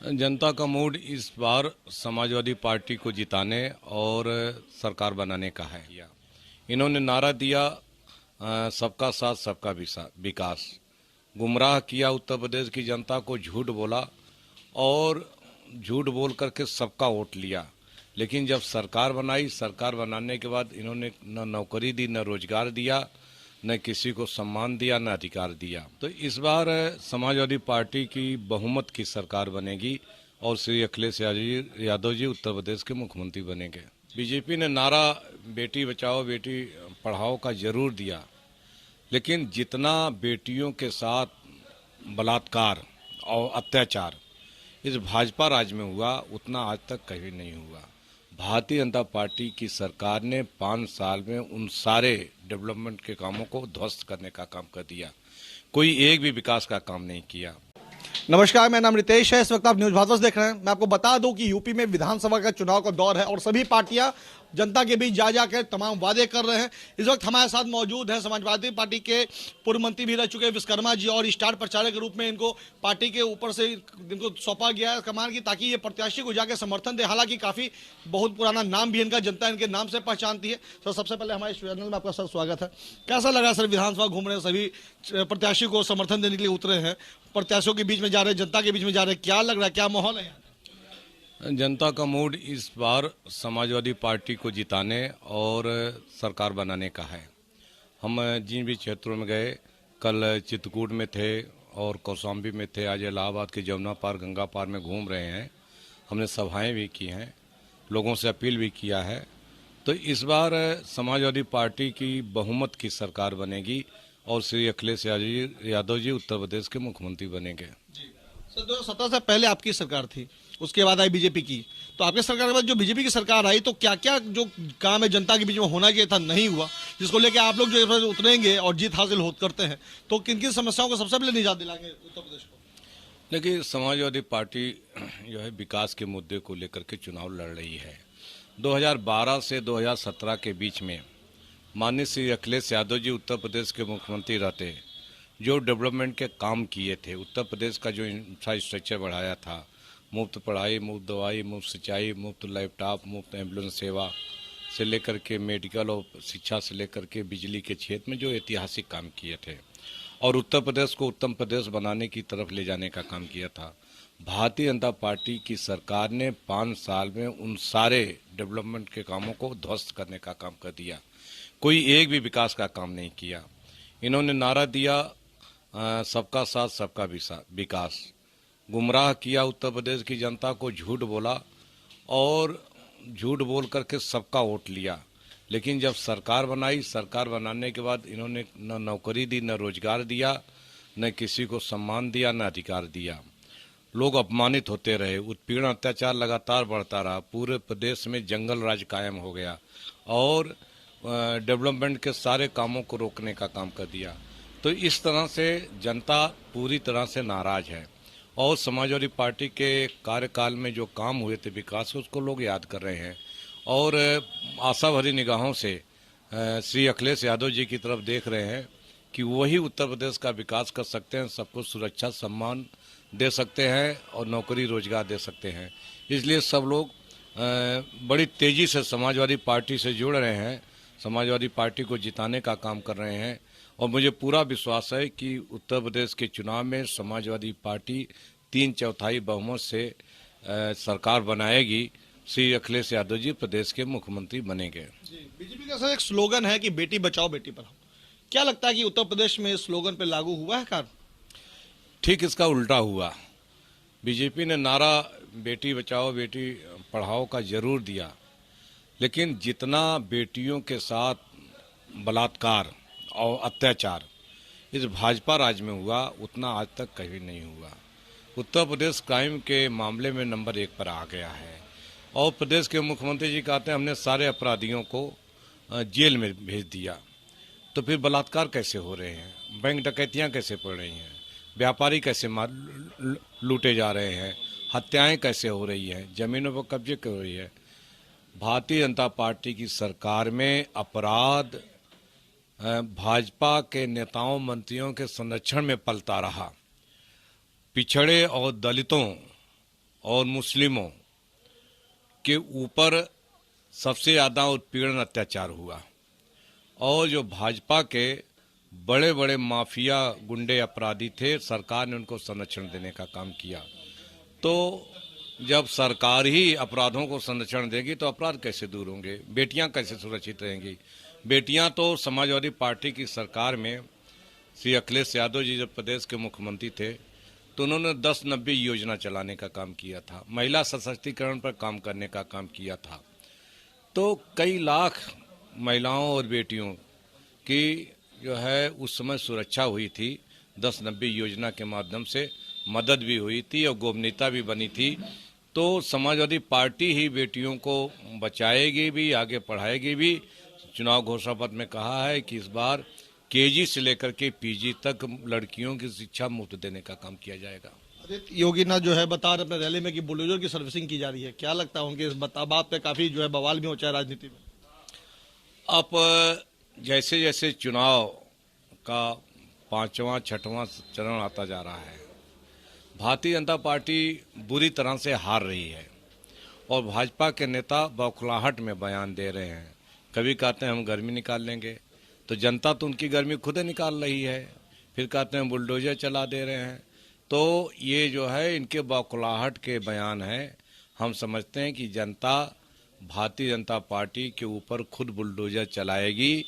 जनता का मूड इस बार समाजवादी पार्टी को जिताने और सरकार बनाने का है। इन्होंने नारा दिया सबका साथ सबका विकास। गुमराह किया उत्तर प्रदेश की जनता को, झूठ बोला और झूठ बोल करके सबका वोट लिया। लेकिन जब सरकार बनाई, सरकार बनाने के बाद इन्होंने न नौकरी दी, न रोजगार दिया, न किसी को सम्मान दिया, न अधिकार दिया। तो इस बार समाजवादी पार्टी की बहुमत की सरकार बनेगी और श्री अखिलेश यादव जी उत्तर प्रदेश के मुख्यमंत्री बनेंगे। बीजेपी ने नारा बेटी बचाओ बेटी पढ़ाओ का जरूर दिया, लेकिन जितना बेटियों के साथ बलात्कार और अत्याचार इस भाजपा राज में हुआ, उतना आज तक कभी नहीं हुआ। भारतीय जनता पार्टी की सरकार ने 5 साल में उन सारे डेवलपमेंट के कामों को ध्वस्त करने का काम कर दिया। कोई एक भी विकास का काम नहीं किया। नमस्कार, मेरा नाम रितेश है। इस वक्त आप न्यूज भारत देख रहे हैं। मैं आपको बता दूं कि यूपी में विधानसभा का चुनाव का दौर है और सभी पार्टियां जनता के बीच जा जाकर तमाम वादे कर रहे हैं। इस वक्त हमारे साथ मौजूद है समाजवादी पार्टी के पूर्व मंत्री भी रह चुके विश्वकर्मा जी, और स्टार प्रचारक के रूप में इनको पार्टी के ऊपर से इनको सौंपा गया है कमान की, ताकि ये प्रत्याशी को जाकर समर्थन दे। हालांकि काफी बहुत पुराना नाम भी इनका, जनता इनके नाम से पहचानती है। सर, सबसे पहले हमारे चैनल में आपका सर स्वागत है। कैसा लगा सर, विधानसभा घूम रहे हैं, सभी प्रत्याशी को समर्थन देने के लिए उतरे हैं, प्रत्याशियों के बीच में जा रहे हैं, जनता के बीच में जा रहे हैं, क्या लग रहा है, क्या माहौल है यहाँ? जनता का मूड इस बार समाजवादी पार्टी को जिताने और सरकार बनाने का है। हम जिन भी क्षेत्रों में गए, कल चित्रकूट में थे और कौशाम्बी में थे, आज इलाहाबाद के जमुना पार, गंगा पार में घूम रहे हैं। हमने सभाएं भी की हैं, लोगों से अपील भी किया है। तो इस बार समाजवादी पार्टी की बहुमत की सरकार बनेगी और श्री अखिलेश यादव जी उत्तर प्रदेश के मुख्यमंत्री बनेंगे। सर, 2017 से पहले आपकी सरकार थी, उसके बाद आई बीजेपी की। तो आपकी सरकार के बाद जो बीजेपी की सरकार आई, तो क्या क्या जो काम है जनता के बीच में होना चाहिए था, नहीं हुआ, जिसको लेकर आप लोग जो उतरेंगे और जीत हासिल करते हैं, तो किन किन समस्याओं को सबसे पहले निजात दिलाएंगे उत्तर प्रदेश को? देखिए, समाजवादी पार्टी जो है विकास के मुद्दे को लेकर के चुनाव लड़ रही है। 2012 से 2017 के बीच में माननीय श्री अखिलेश यादव जी उत्तर प्रदेश के मुख्यमंत्री रहते, जो डेवलपमेंट के काम किए थे, उत्तर प्रदेश का जो इंफ्रास्ट्रक्चर बढ़ाया था, मुफ्त पढ़ाई, मुफ्त दवाई, मुफ्त सिंचाई, मुफ्त लैपटॉप, मुफ्त एम्बुलेंस सेवा से लेकर के मेडिकल और शिक्षा से लेकर के बिजली के क्षेत्र में जो ऐतिहासिक काम किए थे और उत्तर प्रदेश को उत्तम प्रदेश बनाने की तरफ ले जाने का काम किया था। भारतीय जनता पार्टी की सरकार ने 5 साल में उन सारे डेवलपमेंट के कामों को ध्वस्त करने का काम कर दिया। कोई एक भी विकास का काम नहीं किया। इन्होंने नारा दिया सबका साथ सबका विकास। गुमराह किया उत्तर प्रदेश की जनता को, झूठ बोला और झूठ बोल करके सबका वोट लिया। लेकिन जब सरकार बनाई, सरकार बनाने के बाद इन्होंने न नौकरी दी, न रोजगार दिया, न किसी को सम्मान दिया, न अधिकार दिया। लोग अपमानित होते रहे, उत्पीड़न अत्याचार लगातार बढ़ता रहा, पूरे प्रदेश में जंगल राज कायम हो गया और डेवलपमेंट के सारे कामों को रोकने का काम कर दिया। तो इस तरह से जनता पूरी तरह से नाराज है और समाजवादी पार्टी के कार्यकाल में जो काम हुए थे विकास, उसको लोग याद कर रहे हैं और आशा भरी निगाहों से श्री अखिलेश यादव जी की तरफ देख रहे हैं कि वही उत्तर प्रदेश का विकास कर सकते हैं, सबको सुरक्षा सम्मान दे सकते हैं और नौकरी रोजगार दे सकते हैं। इसलिए सब लोग बड़ी तेजी से समाजवादी पार्टी से जुड़ रहे हैं, समाजवादी पार्टी को जिताने का काम कर रहे हैं और मुझे पूरा विश्वास है कि उत्तर प्रदेश के चुनाव में समाजवादी पार्टी 3/4 बहुमत से सरकार बनाएगी। श्री अखिलेश यादव जी प्रदेश के मुख्यमंत्री बनेंगे। बीजेपी का सर एक स्लोगन है कि बेटी बचाओ बेटी पढ़ाओ, क्या लगता है कि उत्तर प्रदेश में इस स्लोगन पे लागू हुआ है कार्य? ठीक इसका उल्टा हुआ। बीजेपी ने नारा बेटी बचाओ बेटी पढ़ाओ का जरूर दिया, लेकिन जितना बेटियों के साथ बलात्कार और अत्याचार इस भाजपा राज में हुआ, उतना आज तक कभी नहीं हुआ। उत्तर प्रदेश क्राइम के मामले में नंबर 1 पर आ गया है और प्रदेश के मुख्यमंत्री जी कहते हैं हमने सारे अपराधियों को जेल में भेज दिया। तो फिर बलात्कार कैसे हो रहे हैं, बैंक डकैतियां कैसे पड़ रही हैं, व्यापारी कैसे लूटे जा रहे हैं, हत्याएं कैसे हो रही हैं, जमीनों पर कब्जे हो रही है। भारतीय जनता पार्टी की सरकार में अपराध भाजपा के नेताओं मंत्रियों के संरक्षण में पलता रहा। पिछड़े और दलितों और मुस्लिमों के ऊपर सबसे ज़्यादा उत्पीड़न अत्याचार हुआ और जो भाजपा के बड़े बड़े माफिया गुंडे अपराधी थे, सरकार ने उनको संरक्षण देने का काम किया। तो जब सरकार ही अपराधों को संरक्षण देगी तो अपराध कैसे दूर होंगे, बेटियां कैसे सुरक्षित रहेंगी। बेटियां तो समाजवादी पार्टी की सरकार में श्री अखिलेश यादव जी जब प्रदेश के मुख्यमंत्री थे तो उन्होंने 10-90 योजना चलाने का काम किया था, महिला सशक्तिकरण पर काम करने का काम किया था। तो कई लाख महिलाओं और बेटियों की जो है उस समय सुरक्षा हुई थी, 10-90 योजना के माध्यम से मदद भी हुई थी और गोपनीयता भी बनी थी। तो समाजवादी पार्टी ही बेटियों को बचाएगी भी, आगे पढ़ाएगी भी। चुनाव घोषणा पत्र में कहा है कि इस बार केजी से लेकर के पीजी तक लड़कियों की शिक्षा मुफ्त देने का काम किया जाएगा। योगीनाथ जो है बता रहे अपने रैली में कि बुलडोजर की सर्विसिंग की जा रही है, क्या लगता है उनके इस बात पे काफी जो है बवाल भी हो चाहे राजनीति में? अब जैसे जैसे चुनाव का 5वां 6वां चरण आता जा रहा है, भारतीय जनता पार्टी बुरी तरह से हार रही है और भाजपा के नेता बौखलाहट में बयान दे रहे हैं। कभी कहते हैं हम गर्मी निकाल लेंगे, तो जनता तो उनकी गर्मी खुद ही निकाल रही है। फिर कहते हैं बुलडोजर चला दे रहे हैं। तो ये जो है इनके बौखलाहट के बयान हैं। हम समझते हैं कि जनता भारतीय जनता पार्टी के ऊपर खुद बुलडोजर चलाएगी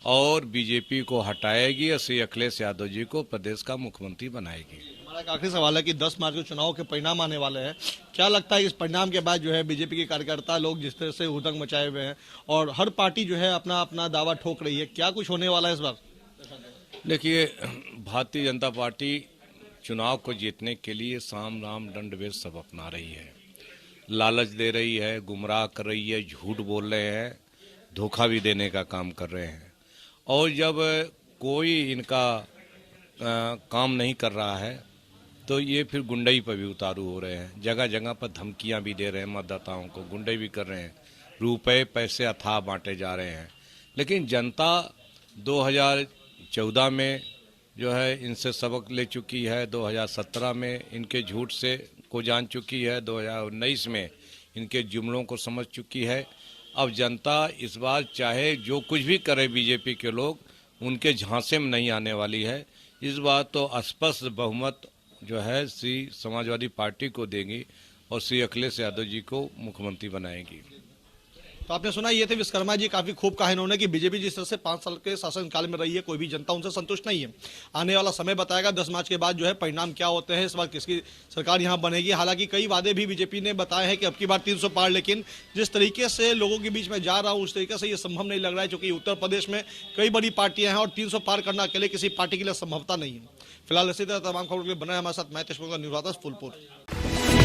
और बीजेपी को हटाएगी और श्री अखिलेश यादव जी को प्रदेश का मुख्यमंत्री बनाएगी। हमारा एक आखिरी सवाल है कि 10 मार्च को चुनाव के परिणाम आने वाले हैं, क्या लगता है इस परिणाम के बाद जो है बीजेपी के कार्यकर्ता लोग जिस तरह से हुदंग मचाए हुए हैं और हर पार्टी जो है अपना अपना दावा ठोक रही है, क्या कुछ होने वाला है इस बार? देखिए, भारतीय जनता पार्टी चुनाव को जीतने के लिए साम राम दंड भेद सब अपना रही है, लालच दे रही है, गुमराह कर रही है, झूठ बोल रहे हैं, धोखा भी देने का काम कर रहे हैं। और जब कोई इनका काम नहीं कर रहा है तो ये फिर गुंडई पर भी उतारू हो रहे हैं। जगह जगह पर धमकियां भी दे रहे हैं मतदाताओं को, गुंडई भी कर रहे हैं, रुपए पैसे अथाह बांटे जा रहे हैं। लेकिन जनता 2014 में जो है इनसे सबक ले चुकी है, 2017 में इनके झूठ से को जान चुकी है, 2019 में इनके जुमलों को समझ चुकी है। अब जनता इस बार चाहे जो कुछ भी करे बीजेपी के लोग, उनके झांसे में नहीं आने वाली है। इस बार तो स्पष्ट बहुमत जो है श्री समाजवादी पार्टी को देंगी और श्री अखिलेश यादव जी को मुख्यमंत्री बनाएगी। तो आपने सुना, ये थे विश्वकर्मा जी, काफी खूब कहा इन्होंने कि बीजेपी जिस तरह से 5 साल के शासनकाल में रही है, कोई भी जनता उनसे संतुष्ट नहीं है। आने वाला समय बताएगा 10 मार्च के बाद जो है परिणाम क्या होते हैं, इस बार किसकी सरकार यहाँ बनेगी। हालांकि कई वादे भी बीजेपी ने बताए हैं कि अब की बार 300 पार, लेकिन जिस तरीके से लोगों के बीच में जा रहा हूँ उस तरीके से ये संभव नहीं लग रहा है, क्योंकि उत्तर प्रदेश में कई बड़ी पार्टियां हैं और 300 पार करना अकेले किसी पार्टी के लिए संभवता नहीं है। फिलहाल इसी तरह तमाम खबरों के लिए बने हमारे साथ मैं तेजपुर का न्यूज़ फुलपुर।